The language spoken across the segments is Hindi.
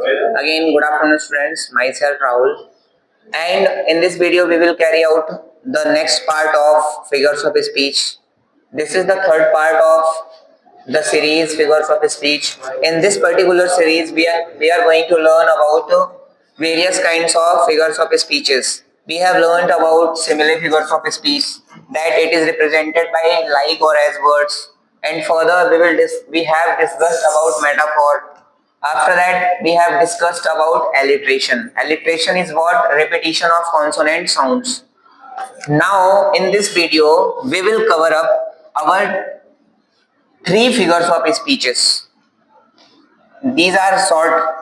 Again, good afternoon students, myself Rahul, and in this video we will carry out the next part of figures of speech. This is the third part of the series figures of speech. In this particular series we are going to learn about various kinds of figures of speeches. We have learned about simile figures of speech, that it is represented by like or as words, and further we have discussed about metaphor. After that, we have discussed about alliteration. Alliteration is what? Repetition of consonant sounds. Now, in this video, we will cover up our three figures of speeches. These are short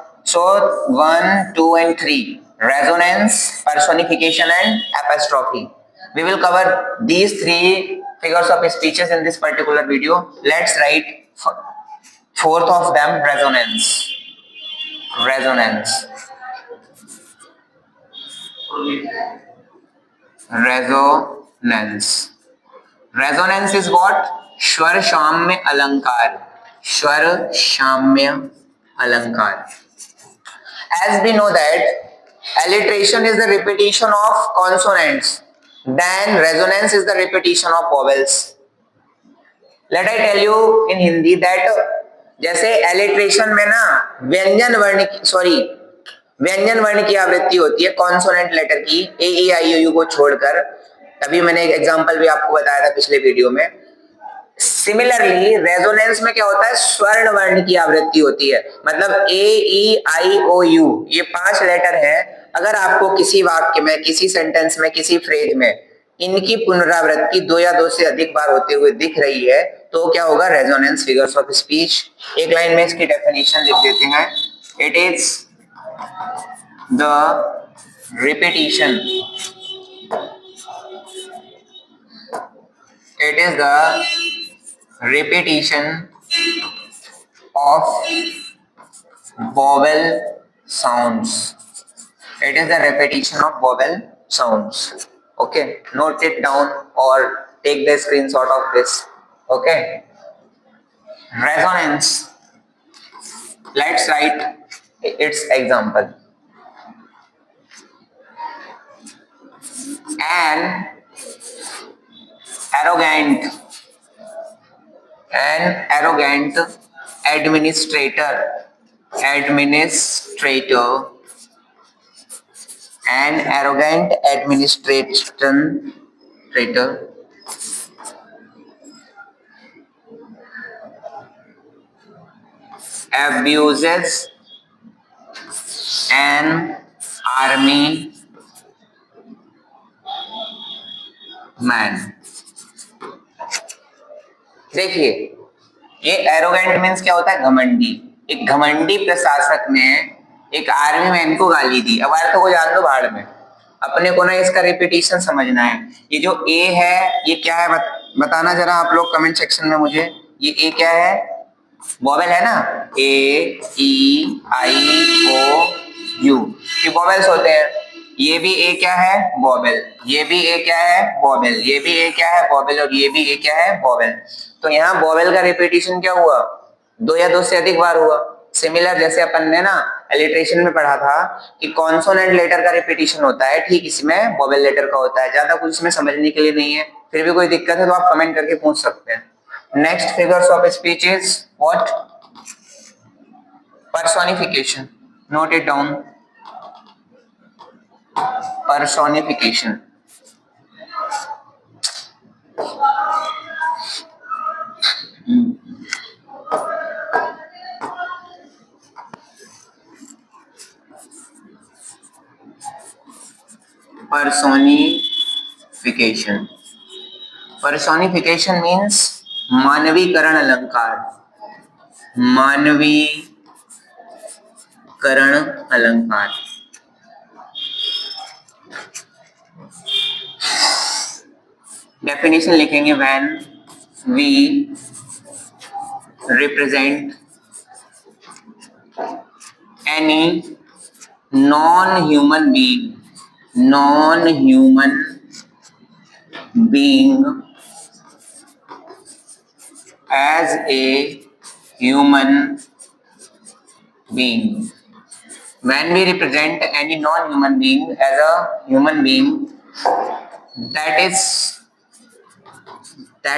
1, 2, and 3. Resonance, personification, and apostrophe. We will cover these three figures of speeches in this particular video. Let's write fourth of them, resonance. Resonance. Resonance. Resonance is what? Shwar Shamya Alankar. Shwar Shamya Alankar. As we know that alliteration is the repetition of consonants, then resonance is the repetition of vowels. Let I tell you in Hindi that जैसे alliteration में ना व्यंजन वर्ण की आवृत्ति होती है कॉन्सोनेंट लेटर की, ए ई आई ओ यू को छोड़कर. तभी मैंने एक एग्जांपल भी आपको बताया था पिछले वीडियो में. सिमिलरली रेजोनेंस में क्या होता है? स्वर्ण वर्ण की आवृत्ति होती है. मतलब ए ई आई ओ यू ये 5 लेटर है. अगर आपको किसी वाक्य में, किसी सेंटेंस में, किसी फ्रेज में इनकी पुनरावृत्ति 2 या 2 से अधिक बार होते हुए दिख रही है तो क्या होगा? Resonance figures of speech. एक लाइन में इसकी डेफिनेशन लिख देते हैं. It is the repetition. It is the repetition of vowel sounds. It is the repetition of vowel sounds. Okay, note it down or take the screenshot of this. Okay, resonance. Let's write its example. An arrogant administrator abuses an army man. देखिए, ये एरोगेंट मीन्स क्या होता है? घमंडी. एक घमंडी प्रशासक ने एक आर्मी मैन को गाली दी. अब अर्थ को जान दो भाड़ में, अपने को ना इसका रिपीटिशन समझना है. ये जो ए है ये क्या है बताना जरा आप लोग कमेंट सेक्शन में मुझे. ये ए क्या है? वॉवेल है ना. ए ई आई ओ यू ये वॉवेल्स होते हैं. ये भी ए क्या है? वॉवेल. ये भी ए क्या है? वॉवेल. ये भी ए क्या है? वॉवेल. और ये भी ए क्या है? वॉवेल. तो यहाँ वॉवेल का रिपीटिशन क्या हुआ? 2 या 2 से अधिक बार हुआ. सिमिलर जैसे अपन ने ना अलिटरेशन में पढ़ा था कि कॉन्सोनेंट लेटर का रिपीटिशन होता है, ठीक इसमें वॉवेल लेटर का होता है. ज्यादा कुछ इसमें समझने के लिए नहीं है. फिर भी कोई दिक्कत है तो आप कमेंट करके पूछ सकते हैं. Next figures of speech is what? Personification. Note it down. Personification. Personification. Personification means मानवीकरण अलंकार. मानवीकरण अलंकार. डेफिनेशन लिखेंगे. When we represent any non human being as a human being. when we represent any non-human being as a human being, that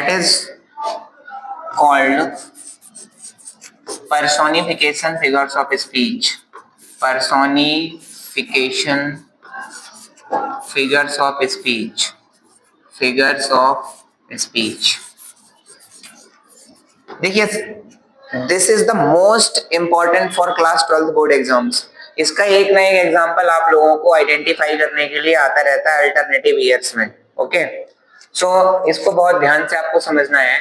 is called personification figures of speech. Personification figures of speech. Figures of speech. देखिए, this is the most important for class 12th board exams. इसका एक ना एक एग्जाम्पल आप लोगों को आइडेंटिफाई करने के लिए आता रहता है अल्टरनेटिव ईयर्स में. ओके, सो इसको बहुत ध्यान से आपको समझना है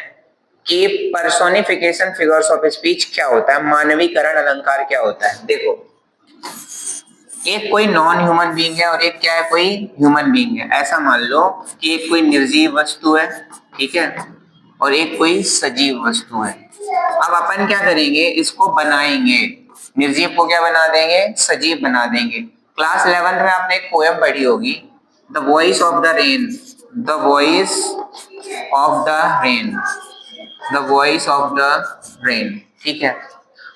कि पर्सोनिफिकेशन फिगर्स ऑफ स्पीच क्या होता है, मानवीकरण अलंकार क्या होता है. देखो, एक कोई नॉन ह्यूमन बीइंग है और एक क्या है, कोई ह्यूमन बीइंग है. ऐसा मान लो कि एक कोई निर्जीव वस्तु है, ठीक है, और एक कोई सजीव वस्तु है. अब अपन क्या करेंगे, इसको बनाएंगे. निर्जीव को क्या बना देंगे, सजीव बना देंगे. क्लास 11th में आपने एक पोएम पढ़ी होगी, the voice of the rain. The voice of the rain. The voice of the rain. ठीक है,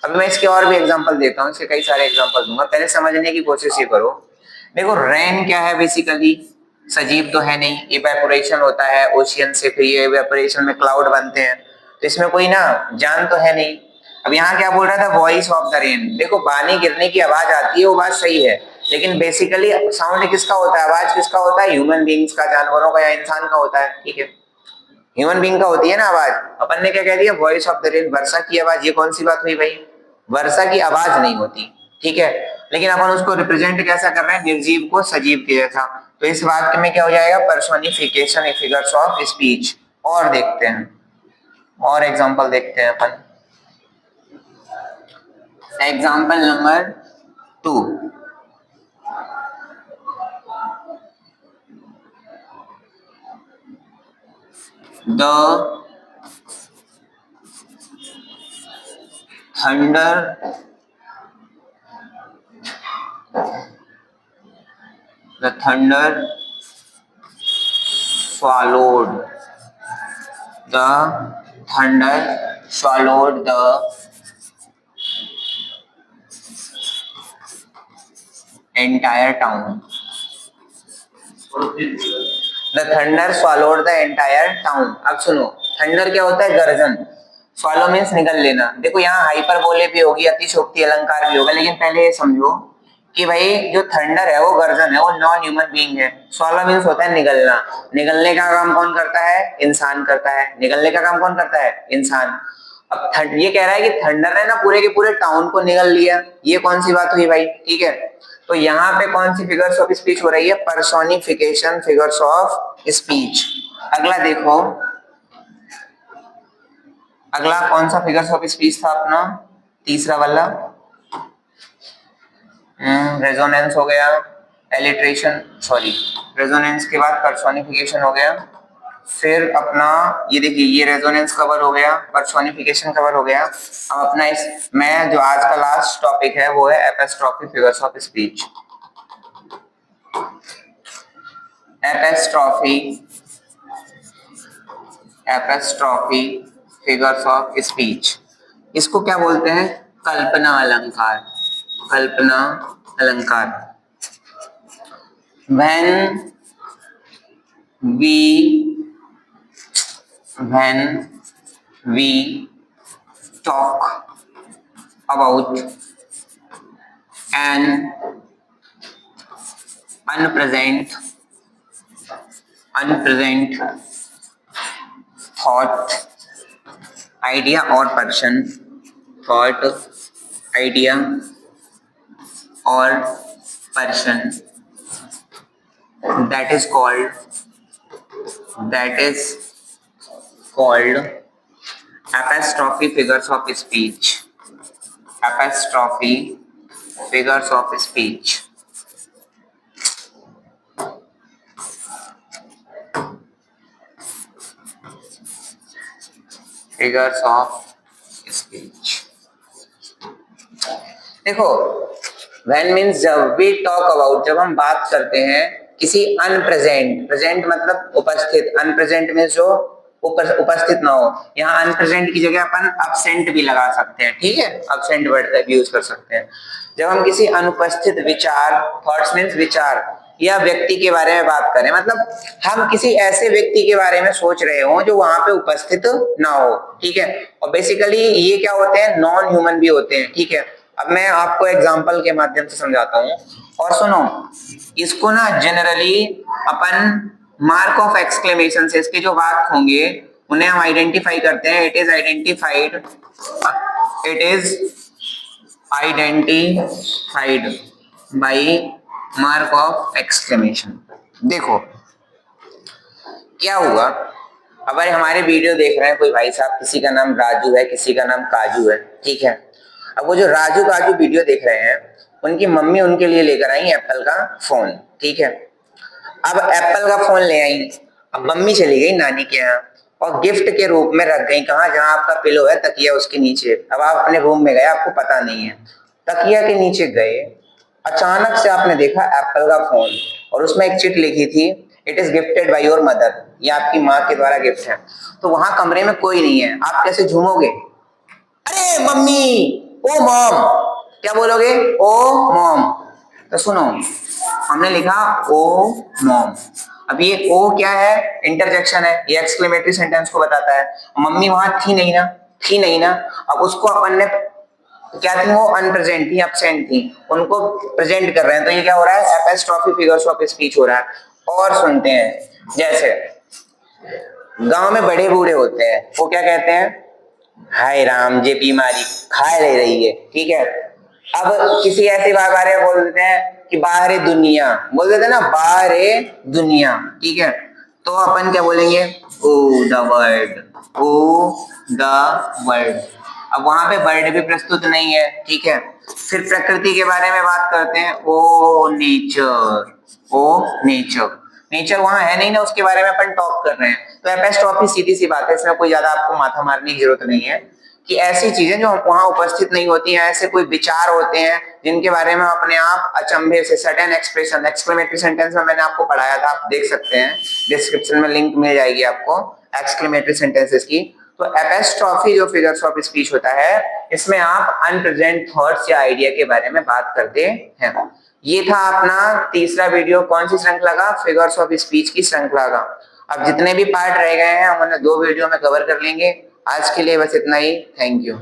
अभी मैं इसके और भी एग्जांपल देता हूँ, इसके कई सारे एग्जांपल दूंगा. पहले समझने की कोशिश ये करो. देखो, रेन क्या है, बेसिकली सजीव तो है नहीं. इवेपोरेशन होता है ओशियन से, फिर ये इवेपोरेशन में क्लाउड बनते हैं, तो इसमें कोई ना जान तो है नहीं. अब यहाँ क्या बोल रहा था, वॉइस ऑफ द रेन. देखो, पानी गिरने की आवाज आती है, वो बात सही है, लेकिन बेसिकली साउंड किसका होता है, आवाज किसका होता है, ह्यूमन बींग्स का, जानवरों का या इंसान का होता है. ठीक है, ह्यूमन बींग का होती है ना आवाज. अपन ने क्या कह दिया, वॉइस ऑफ द रेन, वर्षा की आवाज. ये कौन सी बात हुई भाई, वर्षा की आवाज नहीं होती. ठीक है, लेकिन अपन उसको रिप्रेजेंट कैसा कर रहे हैं, निर्जीव को सजीव के जैसा. तो इस वाक्य में क्या हो जाएगा, पर्सोनिफिकेशन फिगर्स ऑफ स्पीच. और देखते हैं, और एग्जांपल देखते हैं अपन. Example number 2. The thunder swallowed the entire town. The thunder swallowed the entire town. अब सुनो, थंडर क्या होता है, गर्जन. स्वॉलो मीन्स निगल लेना. देखो, यहाँ हाइपरबोले भी होगी, अतिशयोक्ति अलंकार भी होगा, लेकिन पहले ये समझो कि भाई जो थंडर है वो गर्जन है, वो नॉन ह्यूमन बीइंग है. स्वॉलो मीन्स होता है निगलना. निगलने का काम कौन करता है, इंसान करता है. निगलने का काम कौन करता है, इंसान. अब ये कह रहा है कि थंडर ने ना पूरे के पूरे टाउन को निगल लिया. ये कौन सी बात हुई भाई. ठीक है, तो यहाँ पे कौन सी फिगर्स ऑफ स्पीच हो रही है, पर्सोनिफिकेशन फिगर्स ऑफ स्पीच. अगला देखो, अगला कौन सा फिगर्स ऑफ स्पीच था अपना, तीसरा वाला. रेजोनेंस हो गया, एलिट्रेशन, सॉरी, रेजोनेंस के बाद पर्सोनिफिकेशन हो गया. फिर अपना ये देखिए, ये रेजोनेंस कवर हो गया, पर्सोनिफिकेशन कवर हो गया. अब अपना इस मैं जो आज का लास्ट टॉपिक है वो है epistrophe figures of speech. Epistrophe figures of speech. इसको क्या बोलते हैं, कल्पना अलंकार. कल्पना अलंकार. when we talk about an unpresent thought, idea or person, that is called apostrophe figures of speech. Apostrophe figures of speech. Figures of speech. देखो, when means जब we talk about, जब हम बात करते हैं किसी अनप्रेजेंट, प्रेजेंट मतलब उपस्थित, अनप्रेजेंट में जो उपस्थित ना हो। यहाँ अनप्रेजेंट की जगह अपन अब्सेंट भी लगा सकते हैं, ठीक है, अब्सेंट वर्ड यूज कर सकते हैं। जब हम किसी अनुपस्थित विचार, थॉट्स मीन्स विचार या व्यक्ति के बारे में बात करें, मतलब हम किसी ऐसे व्यक्ति के बारे में सोच रहे हो जो वहां पे उपस्थित ना हो, ठीक है। और बेसिकली ये क्या होते हैं, नॉन ह्यूमन भी होते हैं, ठीक है। अब मैं आपको एग्जांपल के माध्यम से समझाता हूँ और सुनो, इसको ना generally upon mark of exclamation से इसके जो वाक्य होंगे उन्हें हम आइडेंटिफाई करते हैं। It is identified by mark of exclamation. देखो क्या हुआ, अगर हमारे वीडियो देख रहे हैं कोई भाई साहब, किसी का नाम राजू है, किसी का नाम काजू है, ठीक है। अब वो जो राजू काजू वीडियो देख रहे हैं, उनकी मम्मी उनके लिए लेकर आई एप्पल का फोन, ठीक है। अब एप्पल का फोन ले आई, अब मम्मी चली गई नानी के यहाँ और गिफ्ट के रूप में रख गई कहाँ, जहां आपका पिलो है तकिया उसके नीचे। अब आप अपने रूम में गए, आपको पता नहीं है, तकिया के नीचे गए, अचानक से आपने देखा एप्पल का फोन और उसमें एक चिट लिखी थी, it is gifted by your mother, ये आपकी माँ के द्वारा गिफ्ट है। तो वहां कमरे में कोई नहीं है, आप कैसे झूमोगे, अरे मम्मी, ओ मॉम, क्या बोलोगे, ओ मॉम। तो सुनो, हमने लिखा ओ मॉम, अब ये ओ क्या है, इंटरजेक्शन है, ये एक्सक्लेमेटरी सेंटेंस को बताता है। मम्मी वहां थी नहीं ना, अब उसको अपन ने क्या थी, वो अनप्रेजेंट थी, एब्सेंट थी, उनको प्रेजेंट कर रहे हैं, तो ये क्या हो रहा है, एपोस्ट्रोफी फिगर्स ऑफ स्पीच हो रहा है। और सुनते हैं, जैसे गांव में बड़े बूढ़े होते हैं, वो क्या कहते हैं, हाय राम ये बीमारी खा ले रही है, ठीक है। अब किसी ऐसी बात बारे में बोल देते हैं कि बाहर दुनिया, बोल देते हैं ना, बाहर दुनिया, ठीक है। तो अपन क्या बोलेंगे, O the world, O the world. अब वहां पे वर्ड भी प्रस्तुत नहीं है, ठीक है। फिर प्रकृति के बारे में बात करते हैं, ओ नेचर, ओ नेचर, नेचर वहां है नहीं ना, उसके बारे में अपन टॉक कर रहे हैं। तो एपोस्ट्रोफी सीधी सी बात है, इसमें कोई ज्यादा आपको माथा मारने की जरूरत नहीं है कि ऐसी चीजें जो वहां उपस्थित नहीं होती हैं, ऐसे कोई विचार होते हैं जिनके बारे में अपने आप अचंभे से, सडन एक्सप्रेशन, एक्सक्लेमेटरी सेंटेंस में मैंने आपको पढ़ाया था, आप देख सकते हैं, डिस्क्रिप्शन में लिंक मिल जाएगी आपको एक्सक्लेमेटरी सेंटेंसेस की। तो एपोस्ट्रोफी जो फिगर्स ऑफ स्पीच होता है, इसमें आप अनप्रेजेंट थॉट्स या आइडिया के बारे में बात करते हैं। ये था अपना तीसरा वीडियो, कौन सी श्रृंखला का, फिगर्स ऑफ स्पीच की श्रृंखला का। अब जितने भी पार्ट रह गए हैं हम उन्हें 2 वीडियो में कवर कर लेंगे। आज के लिए बस इतना ही, थैंक यू।